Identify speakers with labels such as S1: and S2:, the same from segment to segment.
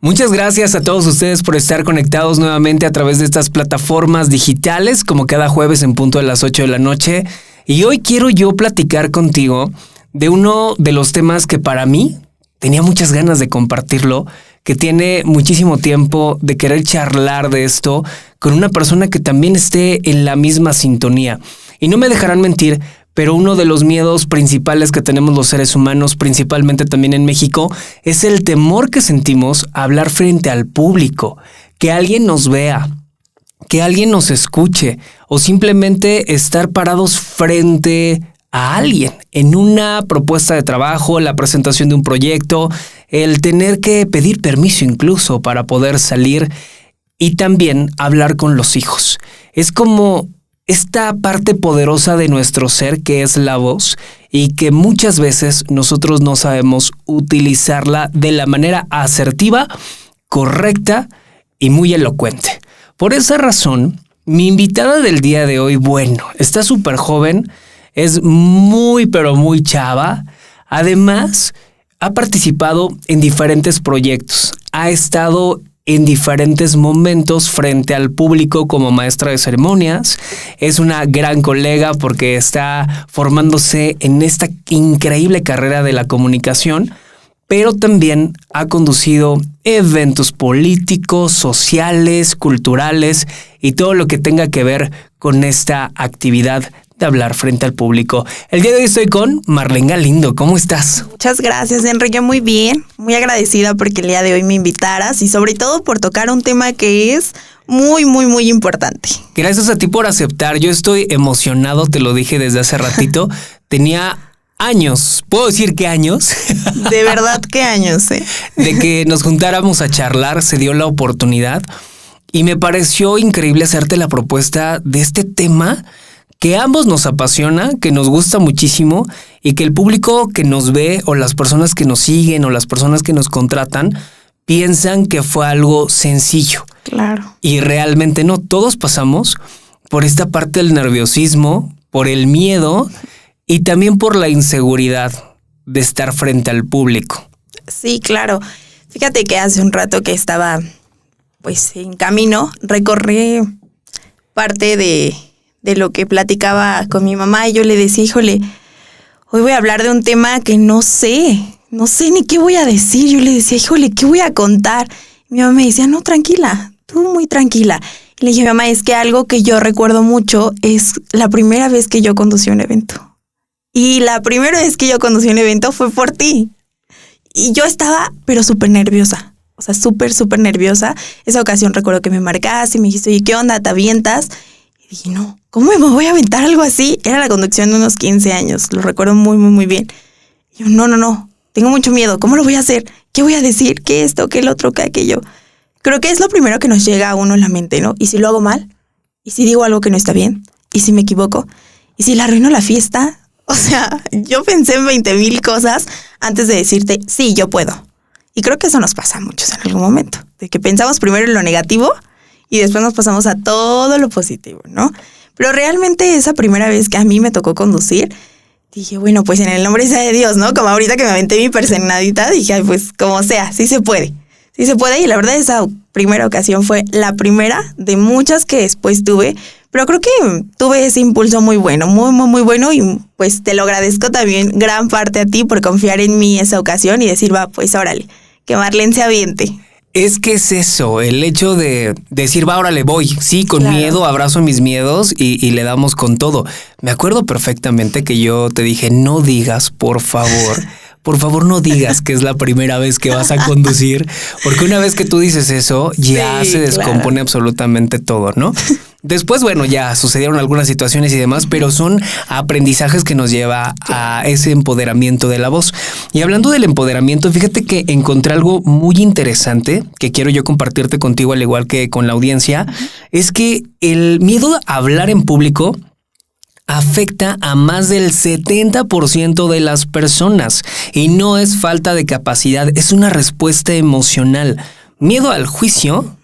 S1: Muchas gracias a todos ustedes por estar conectados nuevamente a través de estas plataformas digitales, como cada jueves en punto de las 8 de la noche. Y hoy quiero yo platicar contigo de uno de los temas que para mí tenía muchas ganas de compartirlo, que tiene muchísimo tiempo de querer charlar de esto con una persona que también esté en la misma sintonía. Y no me dejarán mentir, pero uno de los miedos principales que tenemos los seres humanos, principalmente también en México, es el temor que sentimos a hablar frente al público, que alguien nos vea, que alguien nos escuche o simplemente estar parados frente a alguien en una propuesta de trabajo, la presentación de un proyecto, el tener que pedir permiso incluso para poder salir y también hablar con los hijos. Es como esta parte poderosa de nuestro ser que es la voz y que muchas veces nosotros no sabemos utilizarla de la manera asertiva, correcta y muy elocuente. Por esa razón, mi invitada del día de hoy, está súper joven, es muy pero muy chava. Además, ha participado en diferentes proyectos, ha estado en diferentes momentos frente al público como maestra de ceremonias. Es una gran colega porque está formándose en esta increíble carrera de la comunicación, pero también ha conducido eventos políticos, sociales, culturales y todo lo que tenga que ver con esta actividad de hablar frente al público. El día de hoy estoy con Marlene Galindo. ¿Cómo estás?
S2: Muchas gracias, Enrique. Muy bien. Muy agradecida porque el día de hoy me invitaras y sobre todo por tocar un tema que es muy, muy, muy importante.
S1: Gracias a ti por aceptar. Yo estoy emocionado, te lo dije desde hace ratito. Tenía años, ¿puedo decir qué años?
S2: De verdad, ¿qué años?
S1: De que nos juntáramos a charlar, se dio la oportunidad y me pareció increíble hacerte la propuesta de este tema que a ambos nos apasiona, que nos gusta muchísimo y que el público que nos ve o las personas que nos siguen o las personas que nos contratan piensan que fue algo sencillo.
S2: Claro.
S1: Y realmente no, todos pasamos por esta parte del nerviosismo, por el miedo y también por la inseguridad de estar frente al público.
S2: Sí, claro. Fíjate que hace un rato que estaba pues en camino, recorrí parte de lo que platicaba con mi mamá y yo le decía, híjole, hoy voy a hablar de un tema que no sé ni qué voy a decir. Yo le decía, híjole, ¿qué voy a contar? Y mi mamá me decía, no, tranquila, tú muy tranquila. Y le dije, mamá, es que algo que yo recuerdo mucho es la primera vez que yo conducí un evento. Y la primera vez que yo conducí un evento fue por ti. Y yo estaba, pero súper nerviosa. O sea, súper nerviosa. Esa ocasión recuerdo que me marcaste y me dijiste, oye, ¿qué onda? ¿Te avientas? Y dije, no, ¿cómo me voy a aventar algo así? Era la conducción de unos 15 años, lo recuerdo muy, muy, muy bien. Y yo, no, tengo mucho miedo, ¿cómo lo voy a hacer? ¿Qué voy a decir? ¿Qué esto? ¿Qué el otro? ¿Qué aquello? Creo que es lo primero que nos llega a uno en la mente, ¿no? ¿Y si lo hago mal? ¿Y si digo algo que no está bien? ¿Y si me equivoco? ¿Y si le arruino la fiesta? O sea, yo pensé en 20,000 cosas antes de decirte, sí, yo puedo. Y creo que eso nos pasa a muchos en algún momento, de que pensamos primero en lo negativo y después nos pasamos a todo lo positivo, ¿no? Pero realmente esa primera vez que a mí me tocó conducir, dije, bueno, pues en el nombre sea de Dios, ¿no? Como ahorita que me aventé mi personalidad, dije, ay, pues como sea, sí se puede. Sí se puede y la verdad esa primera ocasión fue la primera de muchas que después tuve, pero creo que tuve ese impulso muy bueno, muy, muy, muy bueno y pues te lo agradezco también gran parte a ti por confiar en mí esa ocasión y decir, va, pues órale, que Marlene se aviente.
S1: Es que es eso, el hecho de decir, va, órale, voy. Sí, con
S2: Claro.
S1: miedo, abrazo mis miedos y le damos con todo. Me acuerdo perfectamente que yo te dije, no digas, por favor no digas que es la primera vez que vas a conducir, porque una vez que tú dices eso, ya
S2: Sí,
S1: se descompone
S2: claro.
S1: absolutamente todo, ¿no? Después, bueno, ya sucedieron algunas situaciones y demás, pero son aprendizajes que nos lleva a ese empoderamiento de la voz. Y hablando del empoderamiento, fíjate que encontré algo muy interesante que quiero yo compartirte contigo, al igual que con la audiencia, es que el miedo a hablar en público afecta a más del 70% de las personas y no es falta de capacidad, es una respuesta emocional. Miedo al juicio,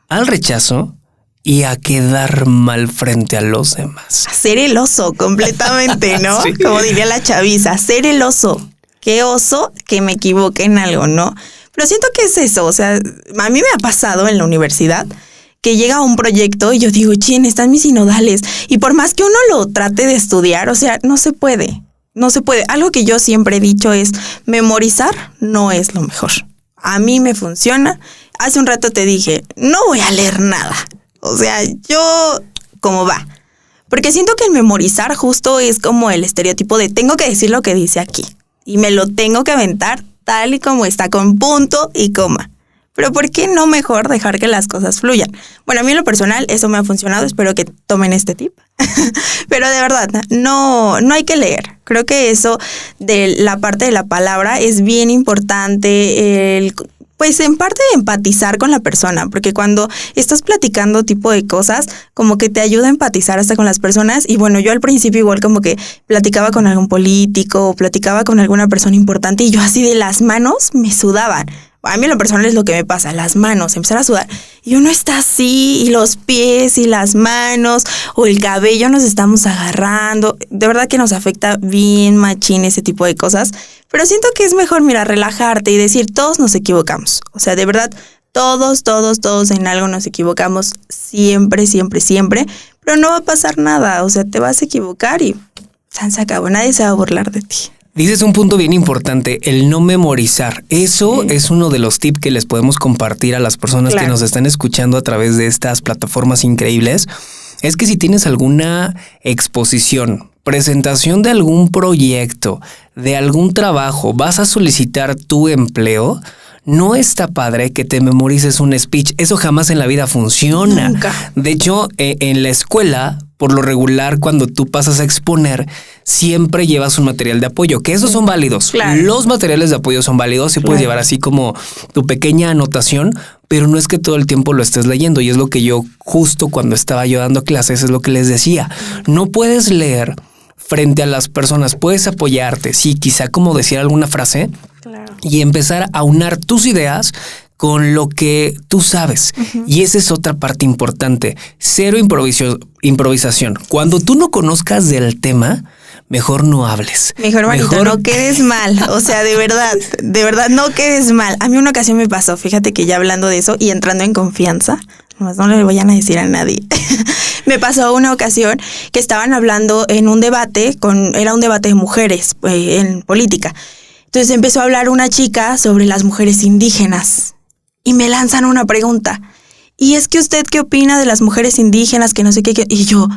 S1: al rechazo y a quedar mal frente a los demás.
S2: Ser el oso completamente, ¿no?
S1: Sí.
S2: Como diría la chaviza, ser el oso. Qué oso que me equivoque en algo, ¿no? Pero siento que es eso, o sea, a mí me ha pasado en la universidad que llega un proyecto y yo digo, chin, están mis sinodales. Y por más que uno lo trate de estudiar, o sea, no se puede. No se puede. Algo que yo siempre he dicho es, memorizar no es lo mejor. A mí me funciona. Hace un rato te dije, no voy a leer nada. O sea, yo, ¿cómo va? Porque siento que el memorizar justo es como el estereotipo de tengo que decir lo que dice aquí. Y me lo tengo que aventar tal y como está, con punto y coma. Pero ¿por qué no mejor dejar que las cosas fluyan? Bueno, a mí en lo personal eso me ha funcionado, espero que tomen este tip. Pero de verdad, no hay que leer. Creo que eso de la parte de la palabra es bien importante, pues en parte de empatizar con la persona, porque cuando estás platicando tipo de cosas, como que te ayuda a empatizar hasta con las personas. Y bueno, yo al principio igual como que platicaba con algún político o platicaba con alguna persona importante y yo así de las manos me sudaban. A mí en lo personal es lo que me pasa, las manos, empezar a sudar. Y uno está así, y los pies, y las manos, o el cabello nos estamos agarrando. De verdad que nos afecta bien machín ese tipo de cosas. Pero siento que es mejor, mira, relajarte y decir, todos nos equivocamos. O sea, de verdad, todos en algo nos equivocamos. Siempre. Pero no va a pasar nada, o sea, te vas a equivocar y se acabó, nadie se va a burlar de ti.
S1: Dices un punto bien importante, el no memorizar. Eso es uno de los tips que les podemos compartir a las personas que nos están escuchando a través de estas plataformas increíbles. Es que si tienes alguna exposición, presentación de algún proyecto, de algún trabajo, vas a solicitar tu empleo, no está padre que te memorices un speech. Eso jamás en la vida funciona.
S2: Nunca.
S1: De hecho, en la escuela, por lo regular, cuando tú pasas a exponer, siempre llevas un material de apoyo, que esos son válidos.
S2: Claro.
S1: Los materiales de apoyo son válidos y puedes llevar así como tu pequeña anotación, pero no es que todo el tiempo lo estés leyendo. Y es lo que yo, justo cuando estaba yo dando clases, es lo que les decía. No puedes leer frente a las personas, puedes apoyarte, sí, quizá como decir alguna frase, claro, y empezar a aunar tus ideas con lo que tú sabes. Y esa es otra parte importante. Cero improvisación. Cuando tú no conozcas del tema, mejor no hables.
S2: Mejor, manito, no quedes mal. O sea, de verdad, no quedes mal. A mí una ocasión me pasó, fíjate que ya hablando de eso y entrando en confianza, no le vayan a decir a nadie. Me pasó una ocasión que estaban hablando en un debate, era un debate de mujeres en política. Entonces empezó a hablar una chica sobre las mujeres indígenas y me lanzan una pregunta. ¿Y es que usted qué opina de las mujeres indígenas? Que no sé qué. Y yo,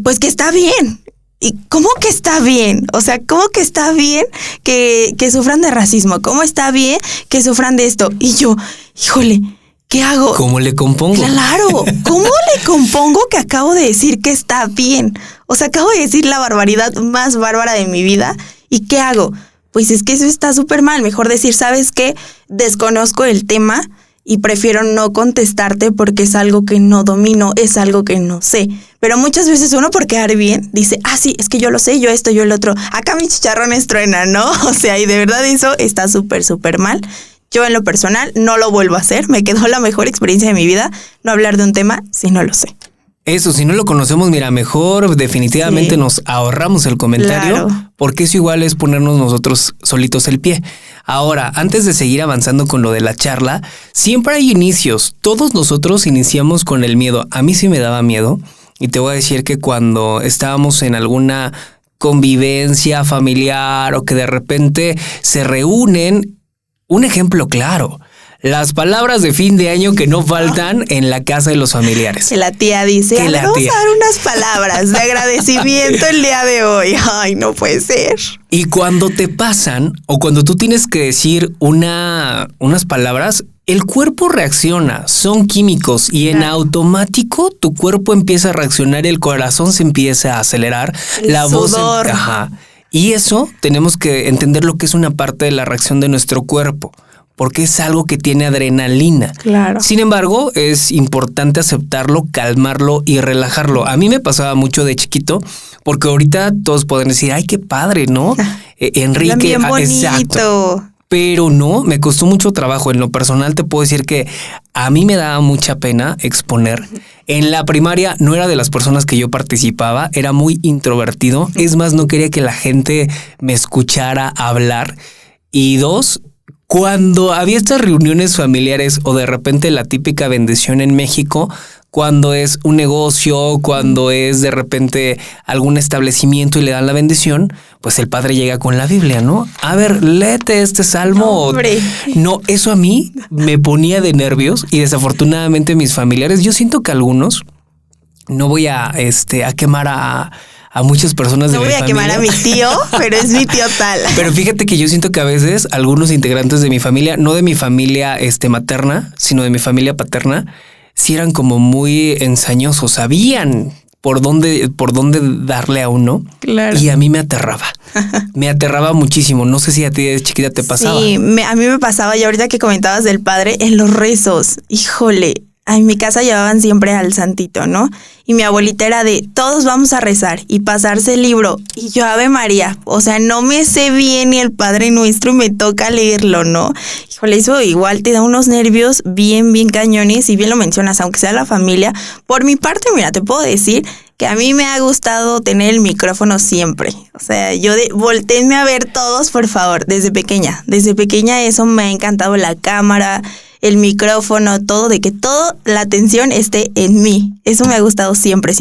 S2: pues que está bien. ¿Y cómo que está bien? O sea, ¿cómo que está bien que sufran de racismo? ¿Cómo está bien que sufran de esto? Y yo, híjole, ¿qué hago?
S1: ¿Cómo le compongo?
S2: Claro, ¿cómo le compongo que acabo de decir que está bien? O sea, acabo de decir la barbaridad más bárbara de mi vida. ¿Y qué hago? Pues es que eso está súper mal. Mejor decir, ¿sabes qué? Desconozco el tema y prefiero no contestarte porque es algo que no domino, es algo que no sé. Pero muchas veces uno por quedar bien dice, sí, es que yo lo sé, yo esto, yo el otro. Acá mis chicharrones truenan, ¿no? O sea, y de verdad eso está súper mal. Yo en lo personal no lo vuelvo a hacer. Me quedó la mejor experiencia de mi vida no hablar de un tema si no lo sé.
S1: Eso, si no lo conocemos, mira, mejor definitivamente nos ahorramos el comentario, porque eso igual es ponernos nosotros solitos el pie. Ahora, antes de seguir avanzando con lo de la charla, siempre hay inicios. Todos nosotros iniciamos con el miedo. A mí sí me daba miedo y te voy a decir que cuando estábamos en alguna convivencia familiar o que de repente se reúnen, un ejemplo claro, las palabras de fin de año que no faltan en la casa de los familiares.
S2: Que la tía dice, vamos a dar unas palabras de agradecimiento el día de hoy. Ay, no puede ser.
S1: Y cuando te pasan o cuando tú tienes que decir unas palabras, el cuerpo reacciona, son químicos y en automático tu cuerpo empieza a reaccionar, el corazón se empieza a acelerar, la voz encaja. Y eso tenemos que entender lo que es una parte de la reacción de nuestro cuerpo, porque es algo que tiene adrenalina.
S2: Claro.
S1: Sin embargo, es importante aceptarlo, calmarlo y relajarlo. A mí me pasaba mucho de chiquito, porque ahorita todos pueden decir, ay, qué padre, ¿no? Enrique,
S2: bien bonito.
S1: Exacto. Pero no, me costó mucho trabajo. En lo personal te puedo decir que a mí me daba mucha pena exponer. En la primaria no era de las personas que yo participaba, era muy introvertido. Es más, no quería que la gente me escuchara hablar. Y dos, Cuando había estas reuniones familiares o de repente la típica bendición en México, cuando es un negocio, cuando es de repente algún establecimiento y le dan la bendición, pues el padre llega con la Biblia, ¿no? A ver, léete este salmo.
S2: Hombre.
S1: No, eso a mí me ponía de nervios y desafortunadamente mis familiares, yo siento que algunos, no voy a quemar a muchas personas de mi familia.
S2: No voy a quemar a mi tío, pero es mi tío tal.
S1: Pero fíjate que yo siento que a veces algunos integrantes de mi familia, no de mi familia materna, sino de mi familia paterna, sí eran como muy ensañosos, sabían por dónde darle a uno.
S2: Claro.
S1: Y a mí me aterraba. Me aterraba muchísimo. No sé si a ti de chiquita te pasaba.
S2: Sí, a mí me pasaba, y ahorita que comentabas del padre, en los rezos, híjole, en mi casa llevaban siempre al santito, ¿no? Y mi abuelita era de, todos vamos a rezar y pasarse el libro. Y yo, Ave María, o sea, no me sé bien ni el Padre Nuestro y me toca leerlo, ¿no? Híjole, eso igual te da unos nervios bien cañones, y bien lo mencionas, aunque sea la familia. Por mi parte, mira, te puedo decir que a mí me ha gustado tener el micrófono siempre. O sea, voltéenme a ver todos, por favor, desde pequeña. Desde pequeña eso me ha encantado, la cámara, el micrófono, todo, de que toda la atención esté en mí. Eso me ha gustado siempre.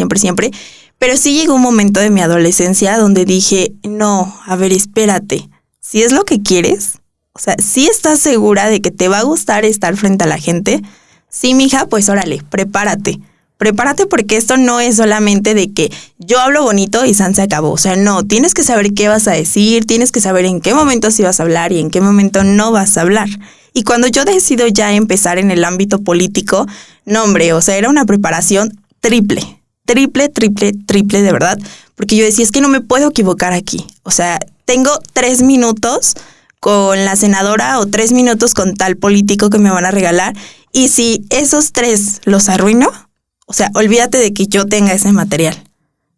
S2: Pero sí llegó un momento de mi adolescencia donde dije, no, a ver, espérate. Si es lo que quieres, o sea, si estás segura de que te va a gustar estar frente a la gente, sí, mija, pues órale, prepárate. Prepárate, porque esto no es solamente de que yo hablo bonito y san se acabó. O sea, no, tienes que saber qué vas a decir, tienes que saber en qué momento sí vas a hablar y en qué momento no vas a hablar. Y cuando yo decido ya empezar en el ámbito político, no, hombre, o sea, era una preparación triple, de verdad. Porque yo decía, es que no me puedo equivocar aquí. O sea, tengo 3 minutos con la senadora o 3 minutos con tal político que me van a regalar. Y si esos 3 los arruino, o sea, olvídate de que yo tenga ese material.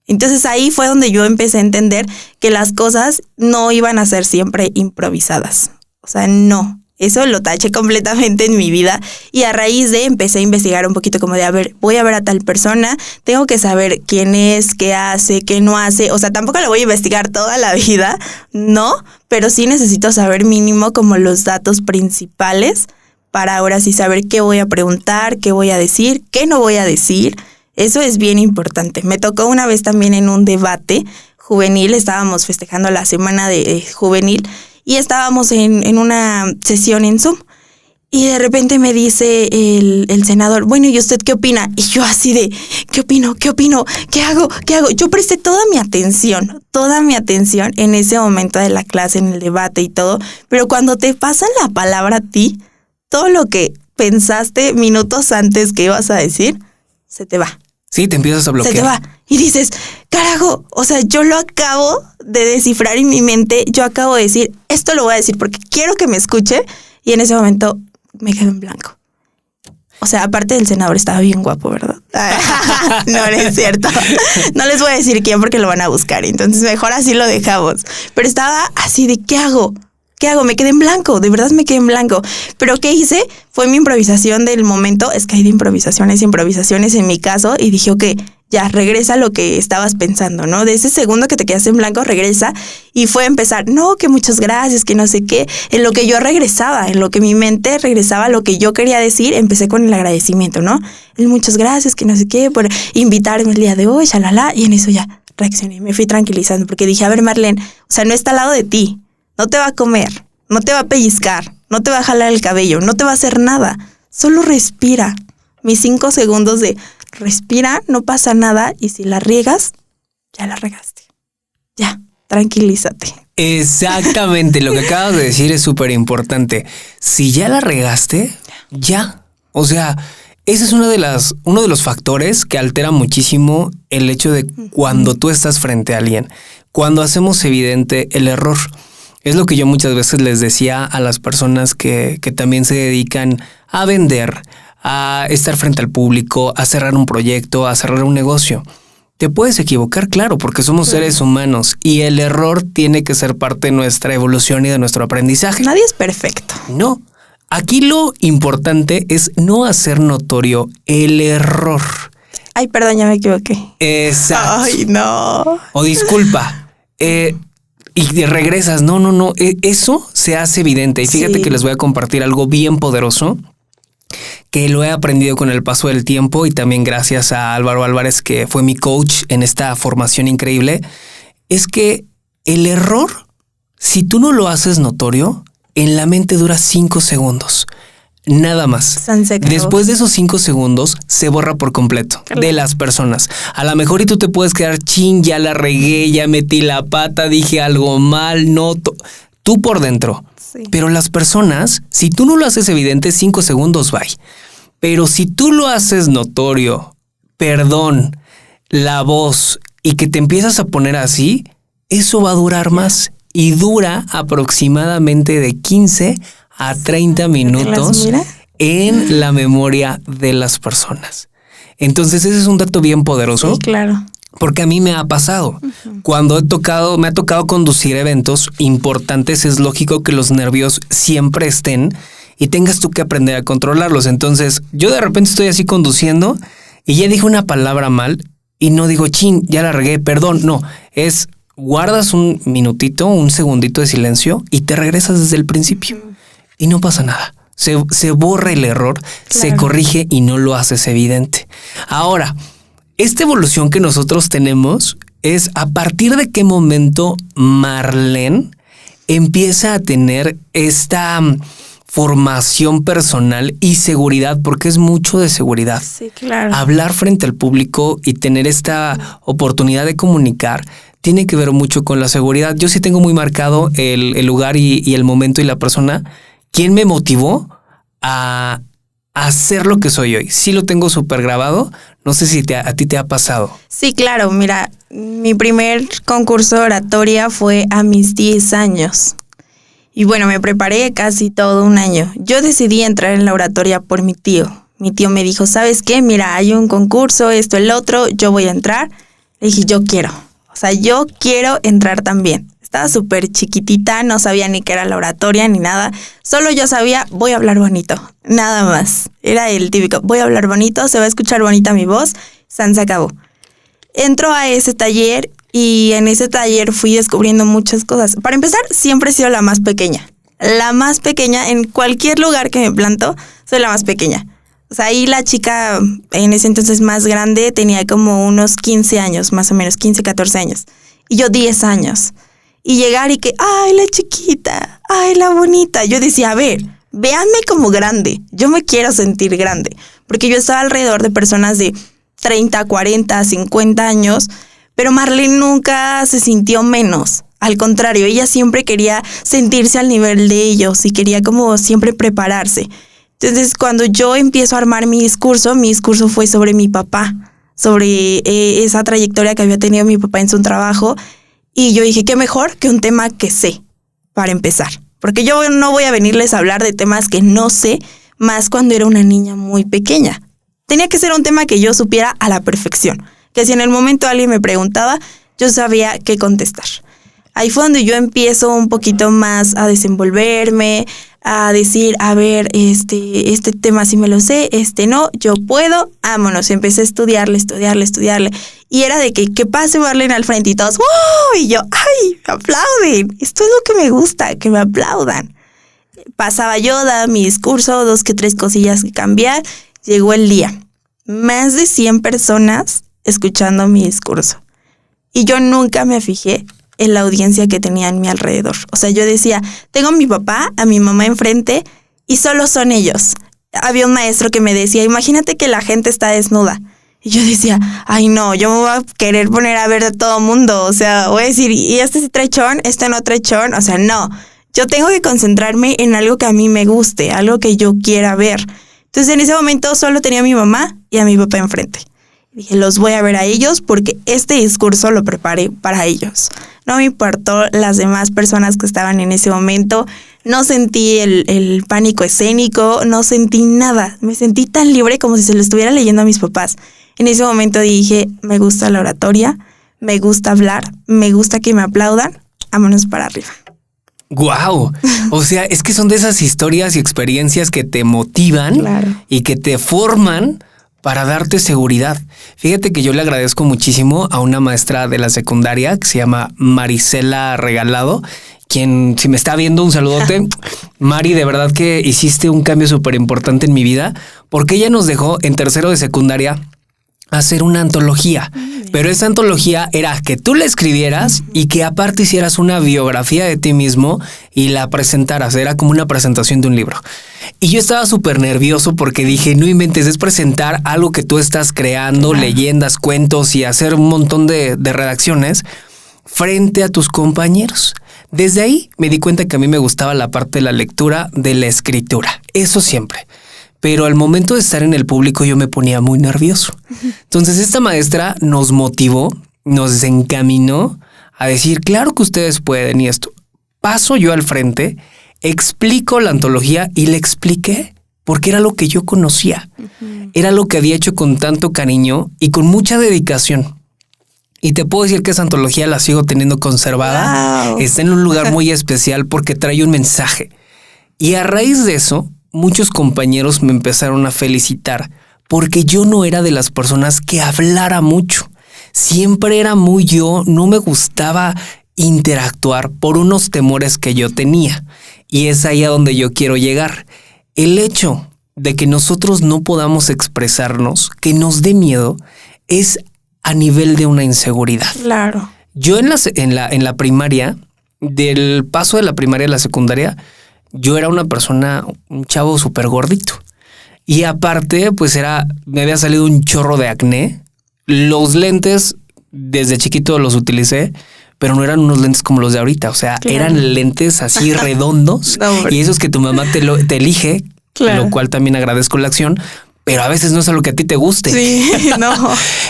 S2: Entonces ahí fue donde yo empecé a entender que las cosas no iban a ser siempre improvisadas. O sea, no. Eso lo taché completamente en mi vida, y a raíz de empecé a investigar un poquito como de, a ver, voy a ver a tal persona, tengo que saber quién es, qué hace, qué no hace. O sea, tampoco lo voy a investigar toda la vida, no, pero sí necesito saber mínimo como los datos principales para ahora sí saber qué voy a preguntar, qué voy a decir, qué no voy a decir. Eso es bien importante. Me tocó una vez también en un debate juvenil, estábamos festejando la semana de juvenil, y estábamos en una sesión en Zoom. Y de repente me dice el senador, bueno, ¿y usted qué opina? Y yo así de, ¿qué opino? ¿Qué hago? Yo presté toda mi atención en ese momento de la clase, en el debate y todo. Pero cuando te pasan la palabra a ti, todo lo que pensaste minutos antes que ibas a decir, se te va.
S1: Sí, te empiezas a bloquear.
S2: Se te va. Y dices, carajo, o sea, yo lo acabo de descifrar en mi mente, yo acabo de decir, esto lo voy a decir porque quiero que me escuche, y en ese momento me quedo en blanco. O sea, aparte del senador estaba bien guapo, ¿verdad? No es cierto. No les voy a decir quién porque lo van a buscar, entonces mejor así lo dejamos. Pero estaba así de, ¿qué hago? Me quedé en blanco, de verdad me quedé en blanco. Pero ¿qué hice? Fue mi improvisación del momento. Es que hay de improvisaciones en mi caso. Y dije, ok, ya, regresa a lo que estabas pensando, ¿no? De ese segundo que te quedaste en blanco, regresa. Y fue a empezar, no, que muchas gracias, que no sé qué. En lo que yo regresaba, en lo que mi mente regresaba a lo que yo quería decir, empecé con el agradecimiento, ¿no? El muchas gracias, que no sé qué, por invitarme el día de hoy, shalala. Y en eso ya reaccioné, me fui tranquilizando. Porque dije, a ver, Marlene, o sea, no está al lado de ti. No te va a comer, no te va a pellizcar, no te va a jalar el cabello, no te va a hacer nada. Solo respira. Mis 5 segundos de respira, no pasa nada, y si la riegas, ya la regaste. Ya, tranquilízate.
S1: Exactamente, lo que acabas de decir es súper importante. Si ya la regaste, ya. O sea, ese es uno de los factores que altera muchísimo el hecho de cuando tú estás frente a alguien, cuando hacemos evidente el error. Es lo que yo muchas veces les decía a las personas que también se dedican a vender, a estar frente al público, a cerrar un proyecto, a cerrar un negocio. Te puedes equivocar, claro, porque somos seres humanos y el error tiene que ser parte de nuestra evolución y de nuestro aprendizaje.
S2: Nadie es perfecto.
S1: No. Aquí lo importante es no hacer notorio el error.
S2: Ay, perdón, ya me equivoqué.
S1: Exacto.
S2: Ay, no.
S1: O disculpa. y regresas. No. Eso se hace evidente. Y fíjate que les voy a compartir algo bien poderoso que lo he aprendido con el paso del tiempo y también gracias a Álvaro Álvarez, que fue mi coach en esta formación increíble. Es que el error, si tú no lo haces notorio, en la mente dura 5 segundos. Nada más. Después de esos 5 segundos se borra por completo de las personas. A lo mejor y tú te puedes quedar, ya la regué, ya metí la pata, dije algo mal, no. Tú por dentro. Sí. Pero las personas, si tú no lo haces evidente, 5 segundos, bye. Pero si tú lo haces notorio, perdón, la voz y que te empiezas a poner así, eso va a durar más. Y dura aproximadamente de 15 a 30 minutos en la memoria de las personas. Entonces ese es un dato bien poderoso.
S2: Sí, claro.
S1: Porque a mí me ha pasado. Cuando me ha tocado conducir eventos importantes, es lógico que los nervios siempre estén y tengas tú que aprender a controlarlos. Entonces yo de repente estoy así conduciendo y ya dije una palabra mal y no digo, ya la regué, perdón. No, es guardas un minutito, un segundito de silencio y te regresas desde el principio y no pasa nada. Se borra el error, se corrige y no lo haces evidente. Ahora, esta evolución que nosotros tenemos es a partir de qué momento Marlene empieza a tener esta formación personal y seguridad, porque es mucho de seguridad.
S2: Sí, claro.
S1: Hablar frente al público y tener esta oportunidad de comunicar tiene que ver mucho con la seguridad. Yo sí tengo muy marcado el lugar y el momento y la persona. ¿Quién me motivó a hacer lo que soy hoy? Sí lo tengo súper grabado. No sé si a ti te ha pasado.
S2: Sí, claro. Mira, mi primer concurso de oratoria fue a mis 10 años. Y bueno, me preparé casi todo un año. Yo decidí entrar en la oratoria por mi tío. Mi tío me dijo, ¿sabes qué? Mira, hay un concurso, esto, el otro, yo voy a entrar. Le dije, yo quiero. O sea, yo quiero entrar también. Estaba súper chiquitita, no sabía ni qué era la oratoria ni nada. Solo yo sabía, voy a hablar bonito, nada más. Era el típico, voy a hablar bonito, se va a escuchar bonita mi voz, se acabó. Entro a ese taller y en ese taller fui descubriendo muchas cosas. Para empezar, siempre he sido la más pequeña. La más pequeña, en cualquier lugar que me planto, soy la más pequeña. O sea, ahí la chica en ese entonces más grande tenía como unos 15 años, más o menos, 15, 14 años. Y yo 10 años. Y llegar y que, ay, la chiquita, ay, la bonita. Yo decía, a ver, véanme como grande. Yo me quiero sentir grande. Porque yo estaba alrededor de personas de 30, 40, 50 años. Pero Marlene nunca se sintió menos. Al contrario, ella siempre quería sentirse al nivel de ellos y quería como siempre prepararse. Entonces, cuando yo empiezo a armar mi discurso fue sobre mi papá, sobre esa trayectoria que había tenido mi papá en su trabajo. Y yo dije, qué mejor que un tema que sé, para empezar. Porque yo no voy a venirles a hablar de temas que no sé, más cuando era una niña muy pequeña. Tenía que ser un tema que yo supiera a la perfección. Que si en el momento alguien me preguntaba, yo sabía qué contestar. Ahí fue donde yo empiezo un poquito más a desenvolverme, a decir, a ver, este tema sí me lo sé, no, yo puedo, vámonos. Empecé a estudiarle. Y era de que pase Marlene al frente y todos, ¡wow! Y yo, ¡ay! ¡Me aplauden! Esto es lo que me gusta, que me aplaudan. Pasaba yo, daba mi discurso, 2 que 3 cosillas que cambiar. Llegó el día. Más de 100 personas escuchando mi discurso. Y yo nunca me fijé en la audiencia que tenía en mi alrededor. O sea, yo decía, tengo a mi papá, a mi mamá enfrente y solo son ellos. Había un maestro que me decía, imagínate que la gente está desnuda. Y yo decía, ay no, yo me voy a querer poner a ver de todo mundo. O sea, voy a decir, ¿y este sí trae chón? ¿Este no trae chón? O sea, no. Yo tengo que concentrarme en algo que a mí me guste, algo que yo quiera ver. Entonces, en ese momento solo tenía a mi mamá y a mi papá enfrente. Dije, los voy a ver a ellos porque este discurso lo preparé para ellos. No me importó las demás personas que estaban en ese momento. No sentí el pánico escénico, no sentí nada. Me sentí tan libre como si se lo estuviera leyendo a mis papás. En ese momento dije, me gusta la oratoria, me gusta hablar, me gusta que me aplaudan, vámonos para arriba.
S1: ¡Guau! O sea, es que son de esas historias y experiencias que te motivan, claro, y que te forman para darte seguridad. Fíjate que yo le agradezco muchísimo a una maestra de la secundaria que se llama Marisela Regalado, quien, si me está viendo, un saludote. Mari, de verdad que hiciste un cambio súper importante en mi vida, porque ella nos dejó en tercero de secundaria hacer una antología. Pero esa antología era que tú la escribieras y que aparte hicieras una biografía de ti mismo y la presentaras. Era como una presentación de un libro. Y yo estaba súper nervioso porque dije, no inventes, es presentar algo que tú estás creando, leyendas, cuentos y hacer un montón de redacciones frente a tus compañeros. Desde ahí me di cuenta que a mí me gustaba la parte de la lectura, de la escritura. Eso siempre. Pero al momento de estar en el público yo me ponía muy nervioso. Entonces esta maestra nos motivó, nos encaminó a decir, claro que ustedes pueden y esto. Paso yo al frente, explico la antología y le expliqué porque era lo que yo conocía. Era lo que había hecho con tanto cariño y con mucha dedicación. Y te puedo decir que esa antología la sigo teniendo conservada. Wow. Está en un lugar muy especial porque trae un mensaje. Y a raíz de eso, muchos compañeros me empezaron a felicitar porque yo no era de las personas que hablara mucho. Siempre era muy yo, no me gustaba interactuar por unos temores que yo tenía. Y es ahí a donde yo quiero llegar. El hecho de que nosotros no podamos expresarnos, que nos dé miedo, es a nivel de una inseguridad.
S2: Claro.
S1: Yo en la primaria, del paso de la primaria a la secundaria, yo era una persona, un chavo súper gordito. Y aparte, pues me había salido un chorro de acné. Los lentes, desde chiquito los utilicé, pero no eran unos lentes como los de ahorita. O sea, claro, eran lentes así redondos. No, y esos que tu mamá te elige, claro, lo cual también agradezco la acción. Pero a veces no es a lo que a ti te guste.
S2: Sí, no.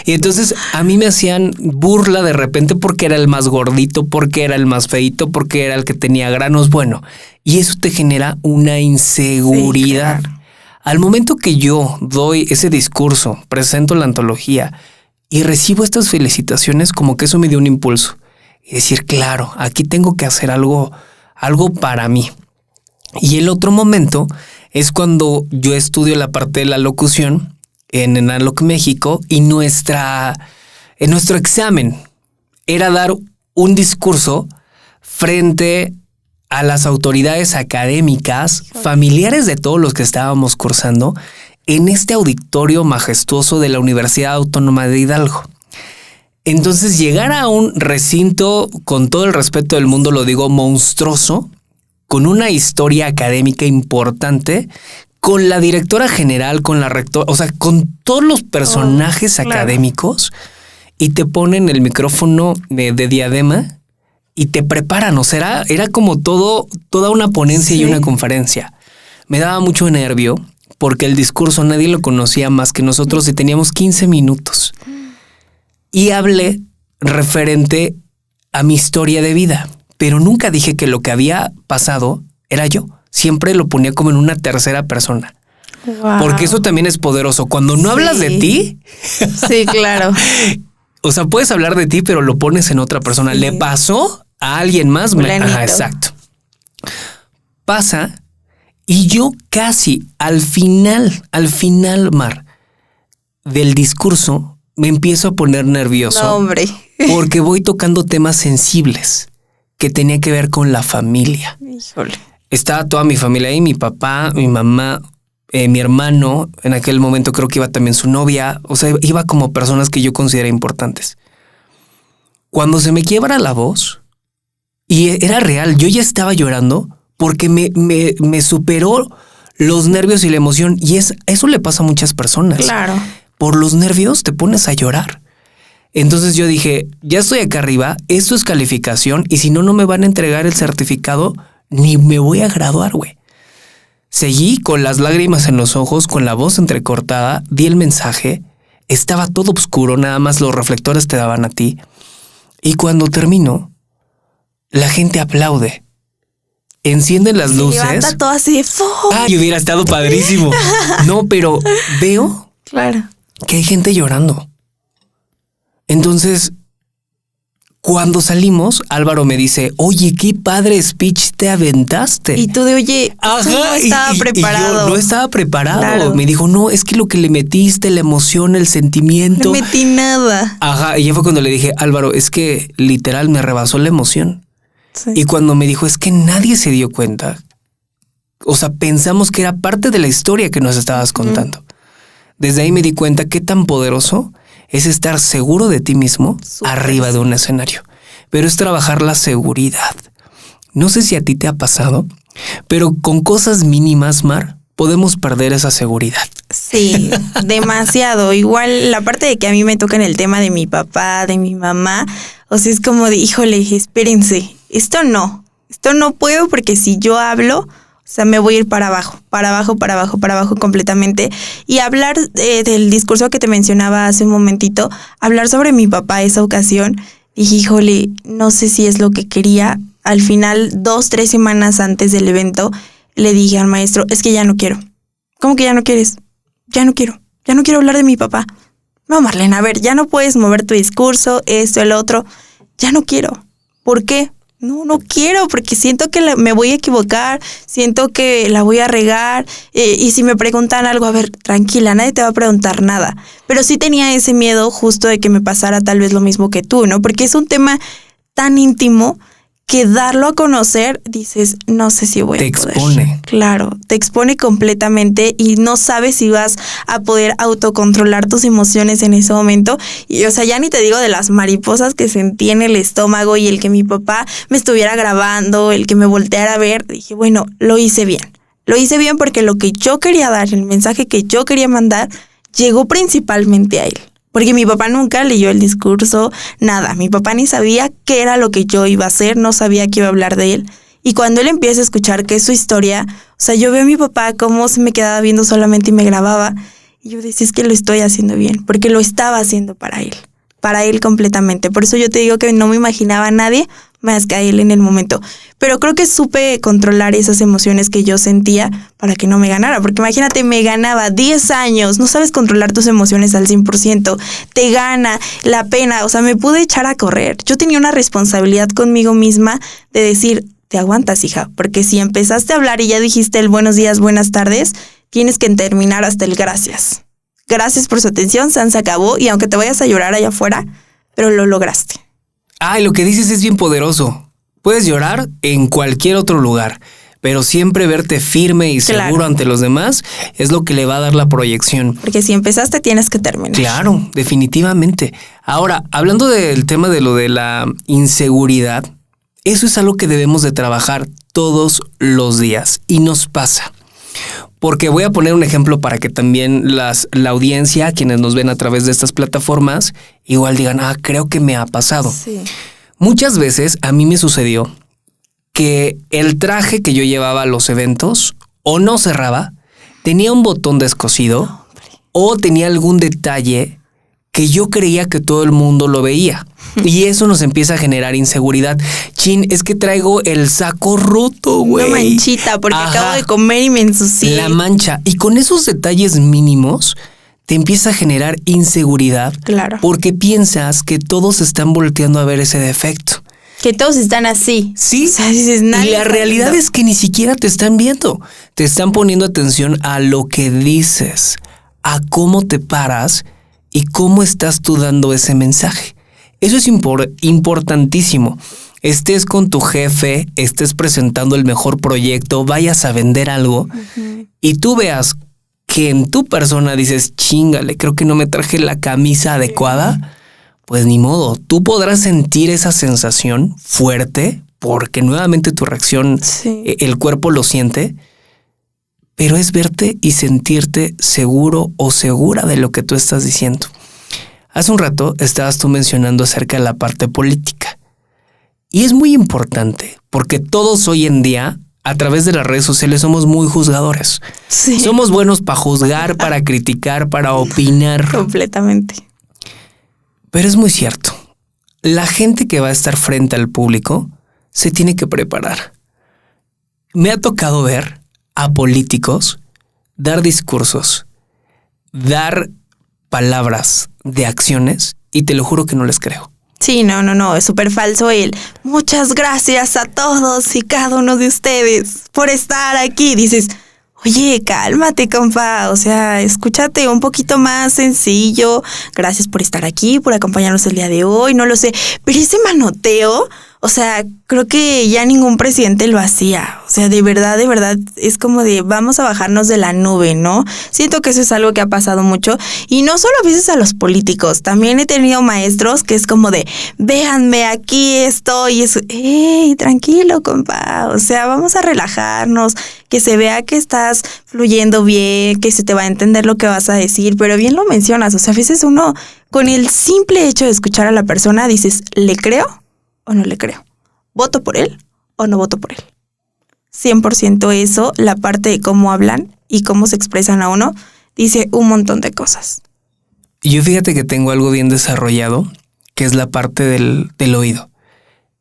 S1: Y entonces a mí me hacían burla de repente porque era el más gordito, porque era el más feito, porque era el que tenía granos. Bueno, y eso te genera una inseguridad. Sí, claro. Al momento que yo doy ese discurso, presento la antología y recibo estas felicitaciones, como que eso me dio un impulso. Y decir, claro, aquí tengo que hacer algo para mí. Y el otro momento es cuando yo estudio la parte de la locución en Enaloc, México, y en nuestro examen era dar un discurso frente a las autoridades académicas, familiares de todos los que estábamos cursando, en este auditorio majestuoso de la Universidad Autónoma de Hidalgo. Entonces, llegar a un recinto, con todo el respeto del mundo, lo digo, monstruoso, con una historia académica importante, con la directora general, con la rectora, o sea, con todos los personajes académicos, y te ponen el micrófono de diadema y te preparan. O sea, era como toda una ponencia y una conferencia. Me daba mucho nervio porque el discurso nadie lo conocía más que nosotros y teníamos 15 minutos. Y hablé referente a mi historia de vida. Pero nunca dije que lo que había pasado era yo. Siempre lo ponía como en una tercera persona. Wow. Porque eso también es poderoso. Cuando no hablas de ti.
S2: Sí, claro.
S1: O sea, puedes hablar de ti, pero lo pones en otra persona. Sí. ¿Le pasó a alguien más? Ajá, exacto. Pasa y yo casi al final, Mar, del discurso, me empiezo a poner nervioso.
S2: No, hombre.
S1: Porque voy tocando temas sensibles que tenía que ver con la familia.
S2: Híjole.
S1: Estaba toda mi familia ahí, mi papá, mi mamá, mi hermano. En aquel momento creo que iba también su novia. O sea, iba como personas que yo consideré importantes. Cuando se me quiebra la voz, y era real, yo ya estaba llorando porque me superó los nervios y la emoción. Y eso le pasa a muchas personas.
S2: Claro.
S1: Por los nervios te pones a llorar. Entonces yo dije, ya estoy acá arriba, esto es calificación y si no, no me van a entregar el certificado ni me voy a graduar, güey. Seguí con las lágrimas en los ojos, con la voz entrecortada, di el mensaje, estaba todo oscuro, nada más los reflectores te daban a ti. Y cuando termino, la gente aplaude, encienden las luces.
S2: Levanta todo así.
S1: Ay, hubiera estado padrísimo. No, pero veo que hay gente llorando. Entonces, Cuando salimos, Álvaro me dice, oye, qué padre speech te aventaste.
S2: Y tú de, oye,
S1: ajá,
S2: no estaba preparado.
S1: Y yo no estaba preparado.
S2: Claro.
S1: Me dijo, no, es que lo que le metiste, la emoción, el sentimiento.
S2: No metí nada.
S1: Ajá, y ya fue cuando le dije, Álvaro, es que literal me rebasó la emoción.
S2: Sí.
S1: Y cuando me dijo, es que nadie se dio cuenta. O sea, pensamos que era parte de la historia que nos estabas contando. Desde ahí me di cuenta qué tan poderoso es estar seguro de ti mismo arriba de un escenario. Pero es trabajar la seguridad. No sé si a ti te ha pasado, pero con cosas mínimas, Mar, podemos perder esa seguridad.
S2: Sí, demasiado. Igual la parte de que a mí me toca en el tema de mi papá, de mi mamá, o sea, es como de, híjole, espérense, esto no puedo porque si yo hablo, o sea, me voy a ir para abajo completamente. Y hablar del discurso que te mencionaba hace un momentito, hablar sobre mi papá esa ocasión, dije, híjole, no sé si es lo que quería. Al final, 2-3 semanas antes del evento, le dije al maestro, es que ya no quiero. ¿Cómo que ya no quieres? Ya no quiero hablar de mi papá. No, Marlene, a ver, ya no puedes mover tu discurso, esto, el otro. Ya no quiero. ¿Por qué? No quiero, porque siento que me voy a equivocar, siento que la voy a regar, y si me preguntan algo, a ver, tranquila, nadie te va a preguntar nada. Pero sí tenía ese miedo justo de que me pasara tal vez lo mismo que tú, ¿no? Porque es un tema tan íntimo que darlo a conocer, dices, no sé si voy a poder. Te expone. Claro, te expone completamente y no sabes si vas a poder autocontrolar tus emociones en ese momento. Y, o sea, ya ni te digo de las mariposas que sentí en el estómago y el que mi papá me estuviera grabando, el que me volteara a ver. Dije, bueno, lo hice bien. Lo hice bien porque lo que yo quería dar, el mensaje que yo quería mandar, llegó principalmente a él. Porque mi papá nunca leyó el discurso, nada. Mi papá ni sabía qué era lo que yo iba a hacer, no sabía que iba a hablar de él. Y cuando él empieza a escuchar que es su historia, o sea, yo veo a mi papá cómo se me quedaba viendo solamente y me grababa. Y yo decía, es que lo estoy haciendo bien, porque lo estaba haciendo para él completamente. Por eso yo te digo que no me imaginaba a nadie más que a él en el momento. Pero creo que supe controlar esas emociones que yo sentía para que no me ganara. Porque imagínate, me ganaba 10 años, no sabes controlar tus emociones al 100%, te gana la pena, o sea, me pude echar a correr. Yo tenía una responsabilidad conmigo misma de decir, te aguantas, hija, porque si empezaste a hablar y ya dijiste el buenos días, buenas tardes, tienes que terminar hasta el gracias. Gracias por su atención, se acabó, y aunque te vayas a llorar allá afuera, pero lo lograste.
S1: Ay, lo que dices es bien poderoso. Puedes llorar en cualquier otro lugar, pero siempre verte firme y seguro ante los demás es lo que le va a dar la proyección.
S2: Porque si empezaste, tienes que terminar.
S1: Claro, definitivamente. Ahora, hablando del tema de lo de la inseguridad, eso es algo que debemos de trabajar todos los días y nos pasa. Porque voy a poner un ejemplo para que también la audiencia, quienes nos ven a través de estas plataformas, igual digan, creo que me ha pasado.
S2: Sí.
S1: Muchas veces a mí me sucedió que el traje que yo llevaba a los eventos o no cerraba, tenía un botón descosido o tenía algún detalle que yo creía que todo el mundo lo veía. Y eso nos empieza a generar inseguridad. Chin, es que traigo el saco roto, güey.
S2: Una manchita porque acabo de comer y me ensucié.
S1: La mancha. Y con esos detalles mínimos te empieza a generar inseguridad.
S2: Claro.
S1: Porque piensas que todos están volteando a ver ese defecto.
S2: Que todos están así.
S1: Sí.
S2: O sea, dices, nadie
S1: y la realidad es que ni siquiera te están viendo. Te están poniendo atención a lo que dices, a cómo te paras y cómo estás tú dando ese mensaje. Eso es importantísimo. Estés con tu jefe, estés presentando el mejor proyecto, vayas a vender algo y tú veas que en tu persona dices, chíngale, creo que no me traje la camisa adecuada. Pues ni modo, tú podrás sentir esa sensación fuerte porque nuevamente tu reacción, el cuerpo lo siente, pero es verte y sentirte seguro o segura de lo que tú estás diciendo. Hace un rato estabas tú mencionando acerca de la parte política. Y es muy importante porque todos hoy en día, a través de las redes sociales, somos muy juzgadores.
S2: Sí.
S1: Somos buenos para juzgar, para criticar, para opinar.
S2: Completamente.
S1: Pero es muy cierto. La gente que va a estar frente al público se tiene que preparar. Me ha tocado ver a políticos dar discursos, dar palabras de acciones y te lo juro que no les creo.
S2: Sí, no, es súper falso el muchas gracias a todos y cada uno de ustedes por estar aquí. Dices, oye, cálmate, compa, o sea, escúchate un poquito más sencillo. Gracias por estar aquí, por acompañarnos el día de hoy, no lo sé. Pero ese manoteo, o sea, creo que ya ningún presidente lo hacía. O sea, de verdad, es como de vamos a bajarnos de la nube, ¿no? Siento que eso es algo que ha pasado mucho. Y no solo a veces a los políticos, también he tenido maestros que es como de, véanme, aquí estoy. Es, ¡ey, tranquilo, compa! O sea, vamos a relajarnos, que se vea que estás fluyendo bien, que se te va a entender lo que vas a decir. Pero bien lo mencionas, o sea, a veces uno, con el simple hecho de escuchar a la persona, dices, ¿le creo o no le creo? ¿Voto por él o no voto por él? 100% eso, la parte de cómo hablan y cómo se expresan a uno, dice un montón de cosas.
S1: Yo fíjate que tengo algo bien desarrollado, que es la parte del oído.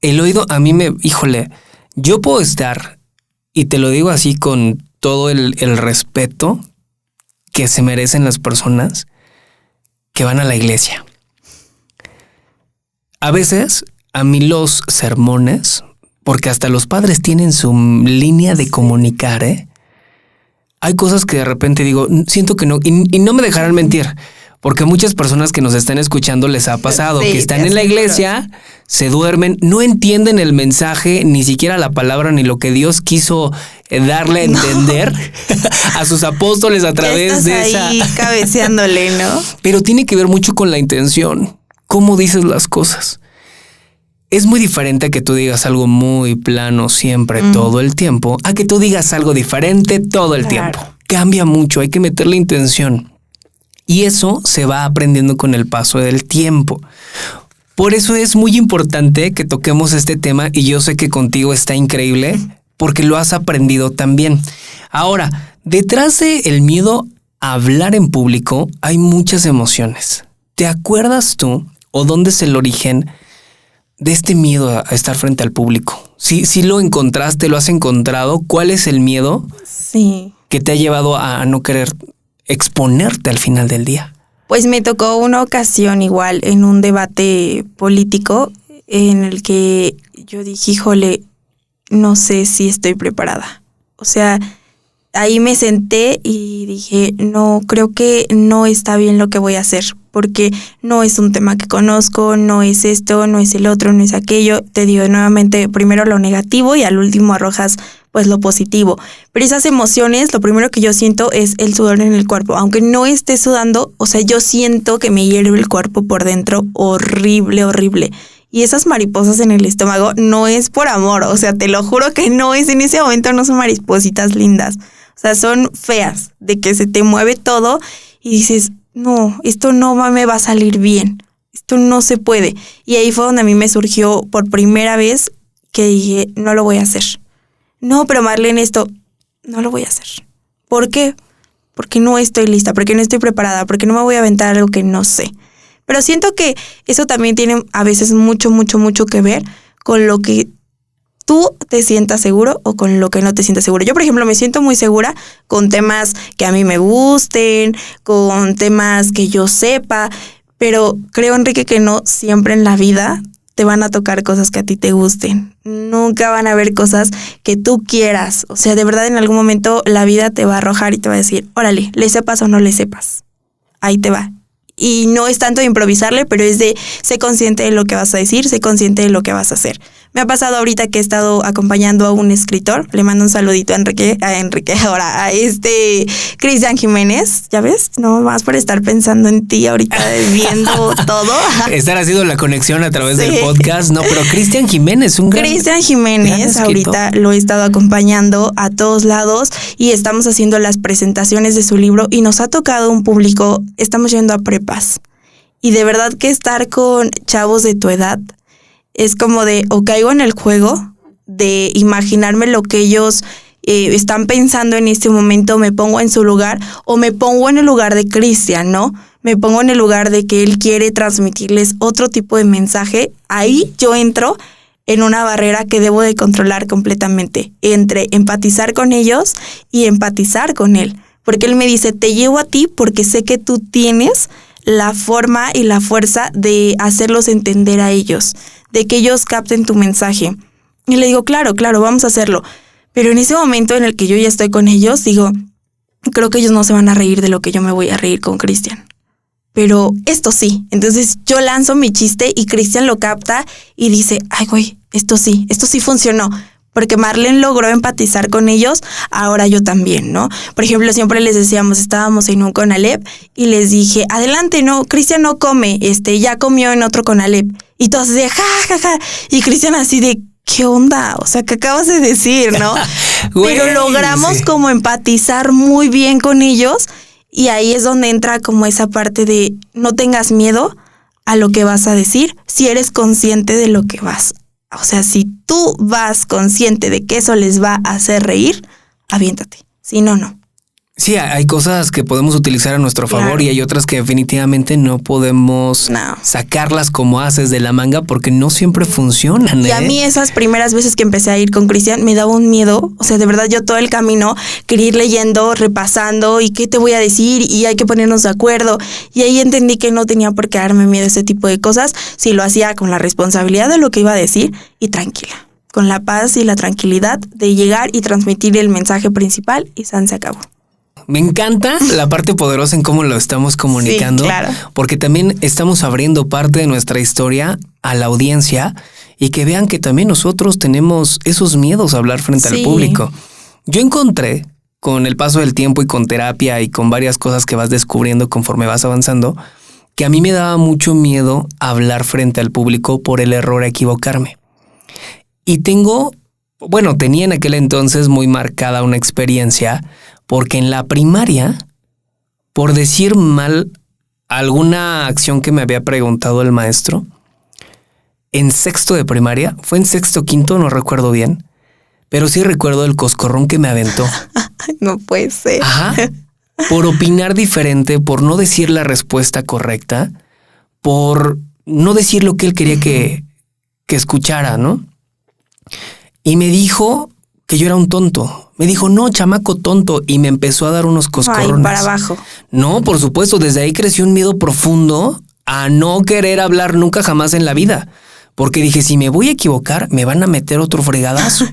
S1: El oído a mí yo puedo estar, y te lo digo así con todo el respeto que se merecen las personas que van a la iglesia. A veces, a mí los sermones, porque hasta los padres tienen su línea de comunicar, hay cosas que de repente digo, siento que no, y no me dejarán mentir, porque muchas personas que nos están escuchando les ha pasado, que están en la iglesia, se duermen, no entienden el mensaje, ni siquiera la palabra, ni lo que Dios quiso darle a entender a sus apóstoles a través de esa...
S2: ahí cabeceándole, ¿no?
S1: Pero tiene que ver mucho con la intención, cómo dices las cosas. Es muy diferente a que tú digas algo muy plano siempre, todo el tiempo, a que tú digas algo diferente todo el tiempo. Cambia mucho, hay que meterle intención. Y eso se va aprendiendo con el paso del tiempo. Por eso es muy importante que toquemos este tema y yo sé que contigo está increíble porque lo has aprendido también. Ahora, detrás del miedo a hablar en público hay muchas emociones. ¿Te acuerdas tú o dónde es el origen de este miedo a estar frente al público? ¿Sí lo encontraste, lo has encontrado? ¿Cuál es el miedo que te ha llevado a no querer exponerte al final del día?
S2: Pues me tocó una ocasión igual en un debate político en el que yo dije, híjole, no sé si estoy preparada. O sea, ahí me senté y dije, no, creo que no está bien lo que voy a hacer, porque no es un tema que conozco, no es esto, no es el otro, no es aquello. Te digo nuevamente, primero lo negativo y al último arrojas pues lo positivo. Pero esas emociones, lo primero que yo siento es el sudor en el cuerpo. Aunque no esté sudando, o sea, yo siento que me hierve el cuerpo por dentro, horrible, horrible. Y esas mariposas en el estómago no es por amor, o sea, te lo juro que no es, en ese momento no son maripositas lindas. O sea, son feas, de que se te mueve todo y dices, no, esto no me va a salir bien, esto no se puede. Y ahí fue donde a mí me surgió por primera vez que dije, no lo voy a hacer. No, pero Marlene, esto no lo voy a hacer. ¿Por qué? Porque no estoy lista, porque no estoy preparada, porque no me voy a aventar algo que no sé. Pero siento que eso también tiene a veces mucho que ver con lo que tú te sientas seguro o con lo que no te sientas seguro. Yo, por ejemplo, me siento muy segura con temas que a mí me gusten, con temas que yo sepa, pero creo, Enrique, que no siempre en la vida te van a tocar cosas que a ti te gusten. Nunca van a haber cosas que tú quieras. O sea, de verdad en algún momento la vida te va a arrojar y te va a decir, órale, le sepas o no le sepas. Ahí te va. Y no es tanto de improvisarle, pero es de sé consciente de lo que vas a decir, sé consciente de lo que vas a hacer. Me ha pasado ahorita que he estado acompañando a un escritor, le mando un saludito a Enrique, ahora a Cristian Jiménez, ¿ya ves? No más por estar pensando en ti ahorita viendo todo.
S1: Estar haciendo la conexión a través del podcast, no, pero Cristian Jiménez,
S2: Cristian Jiménez, ahorita lo he estado acompañando a todos lados y estamos haciendo las presentaciones de su libro y nos ha tocado un público, estamos yendo a prepas y de verdad que estar con chavos de tu edad es como de, o caigo en el juego de imaginarme lo que ellos están pensando en este momento, me pongo en su lugar o me pongo en el lugar de Cristian, ¿no? Me pongo en el lugar de que él quiere transmitirles otro tipo de mensaje. Ahí yo entro en una barrera que debo de controlar completamente entre empatizar con ellos y empatizar con él. Porque él me dice, te llevo a ti porque sé que tú tienes la forma y la fuerza de hacerlos entender a ellos, de que ellos capten tu mensaje. Y le digo, claro, vamos a hacerlo. Pero en ese momento en el que yo ya estoy con ellos, digo, creo que ellos no se van a reír de lo que yo me voy a reír con Cristian. Pero esto sí. Entonces yo lanzo mi chiste y Cristian lo capta y dice, ay, güey, esto sí funcionó. Porque Marlene logró empatizar con ellos, ahora yo también, ¿no? Por ejemplo, siempre les decíamos, estábamos en un Conalep y les dije, adelante, no, Cristian no come, ya comió en otro Conalep. Y todos de ja. Y Cristian así de, ¿qué onda? O sea, ¿qué acabas de decir, no?
S1: Güey,
S2: pero logramos
S1: sí,
S2: como empatizar muy bien con ellos y ahí es donde entra como esa parte de no tengas miedo a lo que vas a decir si eres consciente de lo que vas. O sea, si tú vas consciente de que eso les va a hacer reír, aviéntate. Si no, no.
S1: Sí, hay cosas que podemos utilizar a nuestro favor,
S2: Claro.
S1: y hay otras que definitivamente no podemos sacarlas como haces de la manga porque no siempre funcionan.
S2: Y a mí esas primeras veces que empecé a ir con Cristian me daba un miedo. O sea, de verdad yo todo el camino quería ir leyendo, repasando y qué te voy a decir y hay que ponernos de acuerdo. Y ahí entendí que no tenía por qué darme miedo a ese tipo de cosas si lo hacía con la responsabilidad de lo que iba a decir y tranquila. Con la paz y la tranquilidad de llegar y transmitir el mensaje principal y se acabó.
S1: Me encanta la parte poderosa en cómo lo estamos comunicando,
S2: Sí, claro.
S1: porque también estamos abriendo parte de nuestra historia a la audiencia y que vean que también nosotros tenemos esos miedos a hablar frente al público. Yo encontré, con el paso del tiempo y con terapia y con varias cosas que vas descubriendo conforme vas avanzando, que a mí me daba mucho miedo hablar frente al público por el error a equivocarme. Y tenía en aquel entonces muy marcada una experiencia, porque en la primaria, por decir mal alguna acción que me había preguntado el maestro, en sexto de primaria, fue en sexto quinto, no recuerdo bien, pero sí recuerdo el coscorrón que me aventó.
S2: No puede ser.
S1: Ajá. Por opinar diferente, por no decir la respuesta correcta, por no decir lo que él quería que escuchara, ¿no? Y me dijo que yo era un tonto. Me dijo, no, chamaco tonto. Y me empezó a dar unos coscorrones.
S2: Ay, para abajo.
S1: No, por supuesto. Desde ahí creció un miedo profundo a no querer hablar nunca jamás en la vida. Porque dije, si me voy a equivocar, me van a meter otro fregadazo.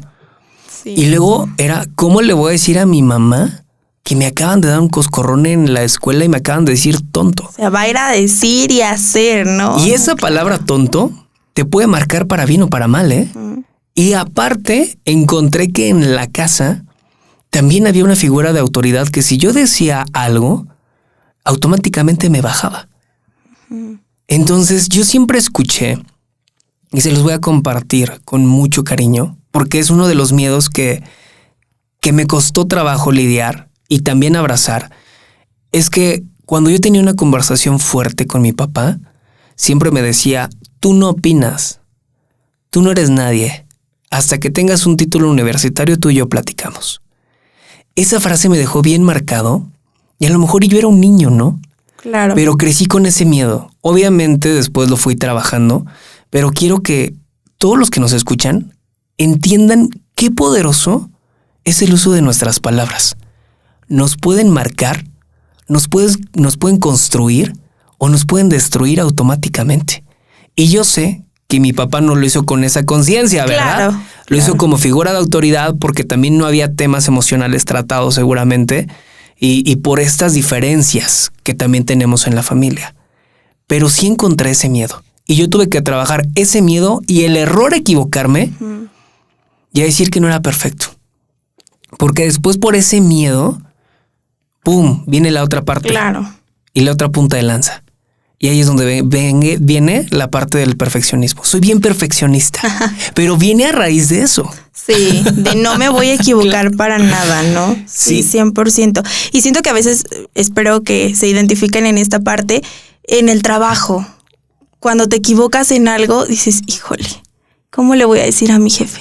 S2: Sí.
S1: Y luego era, ¿cómo le voy a decir a mi mamá que me acaban de dar un coscorrón en la escuela y me acaban de decir tonto?
S2: O sea, va a ir a decir y a hacer, ¿no?
S1: Y esa palabra tonto te puede marcar para bien o para mal, ¿eh? Y aparte, encontré que en la casa también había una figura de autoridad que si yo decía algo, automáticamente me bajaba. Entonces yo siempre escuché, y se los voy a compartir con mucho cariño, porque es uno de los miedos que me costó trabajo lidiar y también abrazar, es que cuando yo tenía una conversación fuerte con mi papá, siempre me decía, tú no opinas, tú no eres nadie. Hasta que tengas un título universitario, tú y yo platicamos. Esa frase me dejó bien marcado y a lo mejor yo era un niño, ¿no?
S2: Claro.
S1: Pero crecí con ese miedo. Obviamente después lo fui trabajando, pero quiero que todos los que nos escuchan entiendan qué poderoso es el uso de nuestras palabras. Nos pueden marcar, nos pueden construir o nos pueden destruir automáticamente. Y yo sé que mi papá no lo hizo con esa conciencia, ¿verdad?
S2: Claro,
S1: Lo hizo como figura de autoridad porque también no había temas emocionales tratados seguramente y por estas diferencias que también tenemos en la familia. Pero sí encontré ese miedo y yo tuve que trabajar ese miedo y el error a equivocarme y a decir que no era perfecto. Porque después por ese miedo, ¡pum!, viene la otra parte.
S2: Claro.
S1: Y la otra punta de lanza. Y ahí es donde viene la parte del perfeccionismo. Soy bien perfeccionista, pero viene a raíz de eso.
S2: Sí, de no me voy a equivocar para nada, ¿no? Sí, 100%. Y siento que a veces, espero que se identifiquen en esta parte, en el trabajo. Cuando te equivocas en algo, dices, híjole, ¿cómo le voy a decir a mi jefe?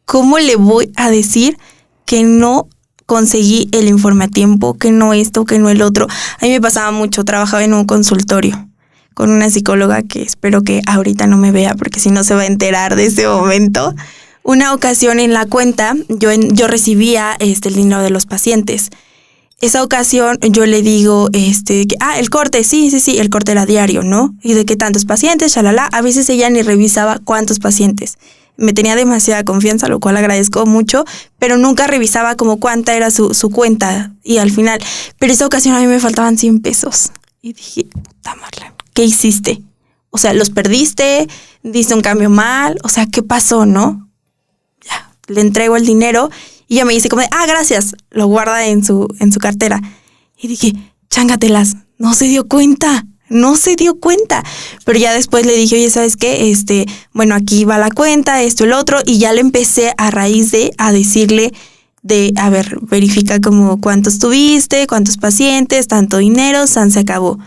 S2: ¿Cómo le voy a decir que no conseguí el informe a tiempo, que no esto, que no el otro? A mí me pasaba mucho, trabajaba en un consultorio con una psicóloga que espero que ahorita no me vea porque si no se va a enterar de ese momento. Una ocasión en la cuenta yo recibía el dinero de los pacientes esa ocasión yo le digo, el corte, sí, el corte era diario, ¿no? Y de qué tantos pacientes, shalala. A veces ella ni revisaba cuántos pacientes. Me tenía demasiada confianza, lo cual agradezco mucho, pero nunca revisaba como cuánta era su cuenta. Y al final, pero esa ocasión a mí me faltaban 100 pesos. Y dije, puta Marlene, ¿qué hiciste? O sea, ¿los perdiste? ¿Diste un cambio mal? O sea, ¿qué pasó, no? Ya, le entrego el dinero y ella me dice como de, gracias, lo guarda en su cartera. Y dije, chángatelas, no se dio cuenta. Pero ya después le dije, oye, ¿sabes qué? Bueno, aquí va la cuenta, esto, el otro, y ya le empecé a raíz a decirle a ver, verifica como cuántos tuviste, cuántos pacientes, tanto dinero, se acabó.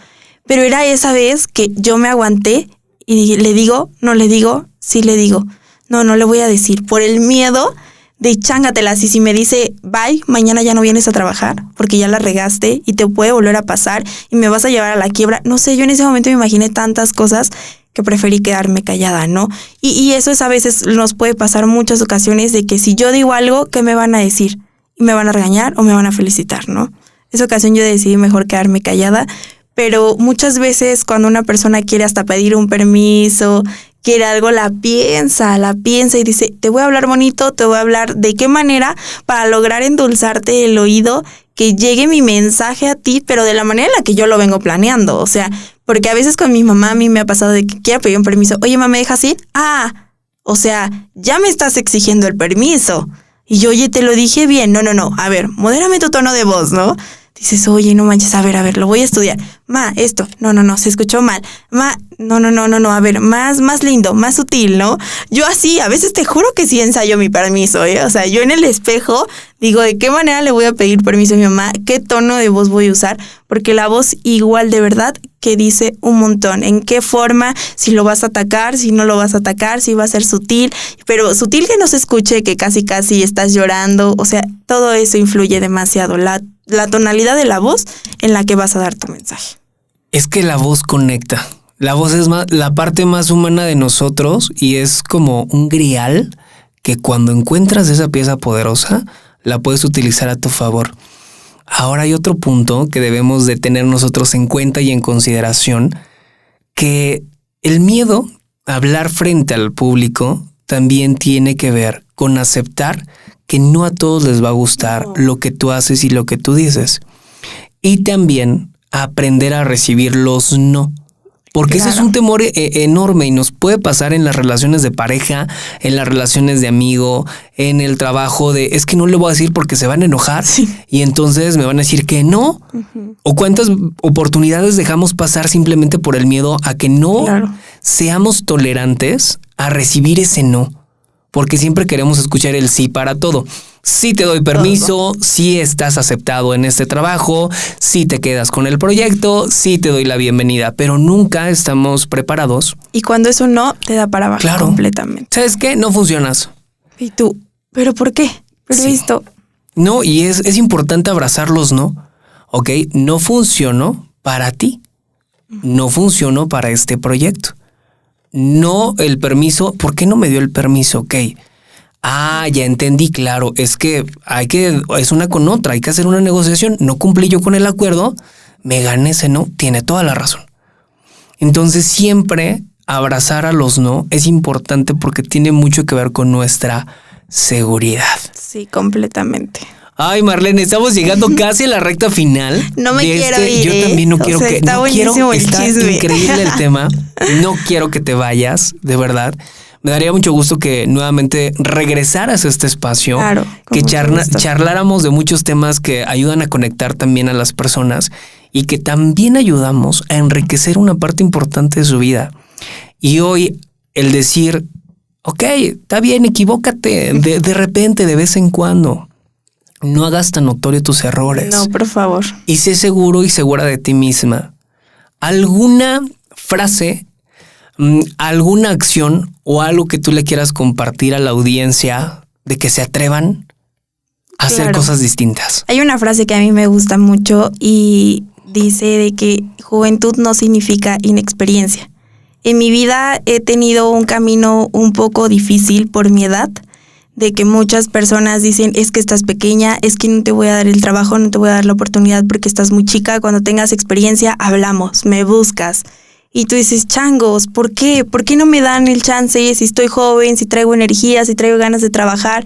S2: Pero era esa vez que yo me aguanté y dije, ¿le digo? ¿No le digo? Sí le digo. No le voy a decir, por el miedo de chángatelas, y si me dice, bye, mañana ya no vienes a trabajar porque ya la regaste y te puede volver a pasar y me vas a llevar a la quiebra. No sé, yo en ese momento me imaginé tantas cosas que preferí quedarme callada, ¿no? Y eso es a veces, nos puede pasar muchas ocasiones de que si yo digo algo, ¿qué me van a decir? ¿Y me van a regañar o me van a felicitar, no? Esa ocasión yo decidí mejor quedarme callada, pero muchas veces cuando una persona quiere hasta pedir un permiso, quiere algo, la piensa y dice, te voy a hablar bonito, te voy a hablar de qué manera para lograr endulzarte el oído, que llegue mi mensaje a ti, pero de la manera en la que yo lo vengo planeando. O sea, porque a veces con mi mamá a mí me ha pasado de que quiero pedir un permiso. Oye, mamá, ¿me dejas ir? O sea, ya me estás exigiendo el permiso. Y yo, oye, te lo dije bien. No. A ver, modérame tu tono de voz, ¿no? Dices, oye, no manches, a ver, lo voy a estudiar. Ma, esto, no, se escuchó mal. Ma, no, a ver, más lindo, más sutil, ¿no? Yo así, a veces te juro que sí ensayo mi permiso, ¿eh? O sea, yo en el espejo digo, ¿de qué manera le voy a pedir permiso a mi mamá? ¿Qué tono de voz voy a usar? Porque la voz igual de verdad que dice un montón. ¿En qué forma? Si lo vas a atacar, si no lo vas a atacar, si va a ser sutil. Pero sutil que no se escuche, que casi estás llorando. O sea, todo eso influye demasiado. La tonalidad de la voz en la que vas a dar tu mensaje.
S1: Es que la voz conecta. La voz es la parte más humana de nosotros y es como un grial que cuando encuentras esa pieza poderosa, la puedes utilizar a tu favor. Ahora hay otro punto que debemos de tener nosotros en cuenta y en consideración, que el miedo a hablar frente al público también tiene que ver con aceptar que no a todos les va a gustar lo que tú haces y lo que tú dices. Y también aprender a recibir los no. Porque ese es un temor enorme y nos puede pasar en las relaciones de pareja, en las relaciones de amigo, en el trabajo es que no le voy a decir porque se van a enojar y entonces me van a decir que no. O cuántas oportunidades dejamos pasar simplemente por el miedo a que no seamos tolerantes a recibir ese no. Porque siempre queremos escuchar el sí para todo. Sí te doy permiso, sí estás aceptado en este trabajo, sí te quedas con el proyecto, sí te doy la bienvenida, pero nunca estamos preparados.
S2: Y cuando eso no, te da para abajo completamente.
S1: ¿Sabes qué? No funcionas.
S2: Y tú, ¿pero por qué? Pero esto...
S1: No, y es importante abrazarlos, ¿no? Ok, no funcionó para ti. No funcionó para este proyecto. No el permiso. ¿Por qué no me dio el permiso? Ok. Ya entendí, claro. Es que es una con otra. Hay que hacer una negociación. No cumplí yo con el acuerdo. Me gané ese no. Tiene toda la razón. Entonces siempre abrazar a los no es importante porque tiene mucho que ver con nuestra seguridad.
S2: Sí, completamente.
S1: Ay, Marlene, estamos llegando casi a la recta final.
S2: No me quiero ir.
S1: Yo también no quiero que...
S2: Está buenísimo el chisme.
S1: Increíble el tema. No quiero que te vayas, de verdad. Me daría mucho gusto que nuevamente regresaras a este espacio.
S2: Claro.
S1: Que charláramos de muchos temas que ayudan a conectar también a las personas y que también ayudamos a enriquecer una parte importante de su vida. Y hoy el decir, ok, está bien, equivócate de repente, de vez en cuando. No hagas tan notorio tus errores.
S2: No, por favor.
S1: Y sé seguro y segura de ti misma. ¿Alguna frase, alguna acción o algo que tú le quieras compartir a la audiencia de que se atrevan a hacer cosas distintas?
S2: Hay una frase que a mí me gusta mucho y dice de que juventud no significa inexperiencia. En mi vida he tenido un camino un poco difícil por mi edad, de que muchas personas dicen, es que estás pequeña, es que no te voy a dar el trabajo, no te voy a dar la oportunidad porque estás muy chica, cuando tengas experiencia hablamos, me buscas. Y tú dices, changos, ¿por qué? ¿Por qué no me dan el chance si estoy joven, si traigo energía, si traigo ganas de trabajar?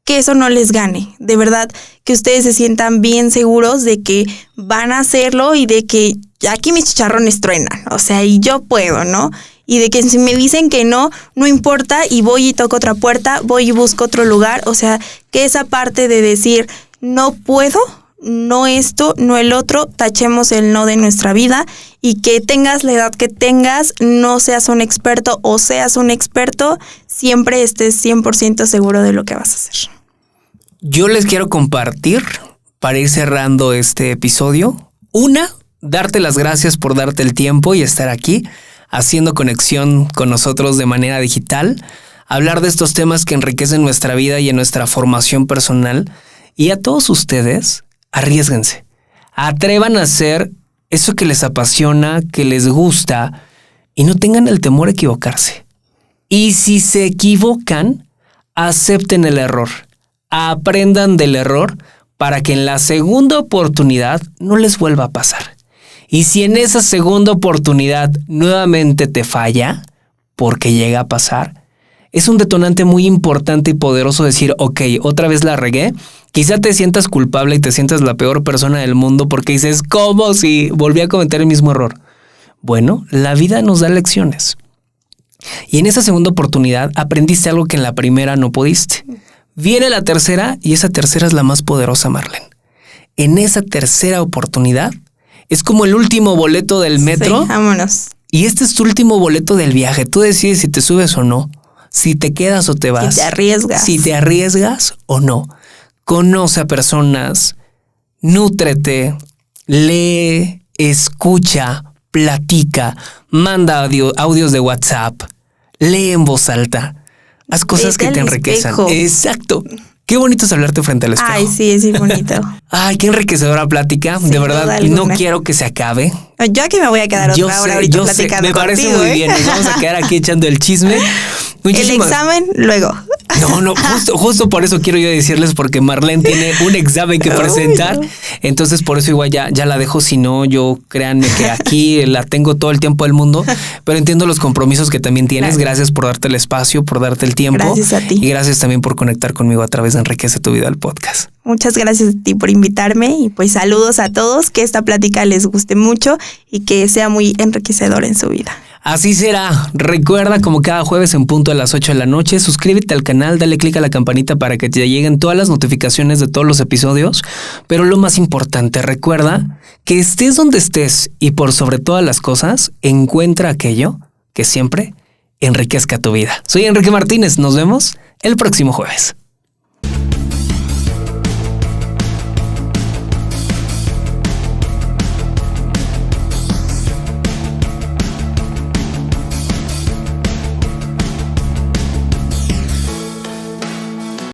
S2: Que eso no les gane. De verdad, que ustedes se sientan bien seguros de que van a hacerlo y de que aquí mis chicharrones truenan. O sea, y yo puedo, ¿no? Y de que si me dicen que no, no importa y voy y toco otra puerta, voy y busco otro lugar. O sea, que esa parte de decir, no puedo, no esto, no el otro, tachemos el no de nuestra vida y que tengas la edad que tengas, no seas un experto o seas un experto, siempre estés 100% seguro de lo que vas a hacer.
S1: Yo les quiero compartir, para ir cerrando este episodio, darte las gracias por darte el tiempo y estar aquí, haciendo conexión con nosotros de manera digital, hablar de estos temas que enriquecen nuestra vida y en nuestra formación personal. Y a todos ustedes, arriésguense, atrevan a hacer eso que les apasiona, que les gusta, y no tengan el temor a equivocarse. Y si se equivocan, acepten el error, aprendan del error para que en la segunda oportunidad no les vuelva a pasar. Y si en esa segunda oportunidad nuevamente te falla, porque llega a pasar, es un detonante muy importante y poderoso decir, ok, otra vez la regué. Quizá te sientas culpable y te sientas la peor persona del mundo porque dices, ¿cómo si volví a cometer el mismo error? Bueno, la vida nos da lecciones. Y en esa segunda oportunidad aprendiste algo que en la primera no pudiste. Viene la tercera y esa tercera es la más poderosa, Marlene. En esa tercera oportunidad es como el último boleto del metro.
S2: Sí, vámonos.
S1: Y este es tu último boleto del viaje. Tú decides si te subes o no, si te quedas o te vas.
S2: Si te arriesgas.
S1: Si te arriesgas o no. Conoce a personas, nútrete, lee, escucha, platica, manda audios de WhatsApp, lee en voz alta. Haz cosas que te enriquezcan. Exacto. Qué bonito es hablarte frente al espejo.
S2: Ay, sí, es bonito.
S1: Ay, qué enriquecedora plática.
S2: Sin
S1: de verdad,
S2: duda
S1: no
S2: alguna.
S1: quiero que se acabe.
S2: Yo aquí me voy a quedar otra hora ahorita platicando
S1: me parece
S2: contigo,
S1: muy bien. Nos vamos a quedar aquí echando el chisme.
S2: El examen, luego.
S1: No, justo por eso quiero yo decirles, porque Marlene tiene un examen que presentar. Entonces, por eso igual ya la dejo. Si no, yo créanme que aquí la tengo todo el tiempo del mundo, pero entiendo los compromisos que también tienes. Claro. Gracias por darte el espacio, por darte el tiempo.
S2: Gracias a ti.
S1: Y gracias también por conectar conmigo a través de Enriquece tu Vida, el podcast.
S2: Muchas gracias a ti por invitarme y pues saludos a todos, que esta plática les guste mucho y que sea muy enriquecedora en su vida.
S1: Así será. Recuerda, como cada jueves en punto a las 8 de la noche, suscríbete al canal, dale click a la campanita para que te lleguen todas las notificaciones de todos los episodios. Pero lo más importante, recuerda que estés donde estés y por sobre todas las cosas, encuentra aquello que siempre enriquezca tu vida. Soy Enrique Martínez. Nos vemos el próximo jueves.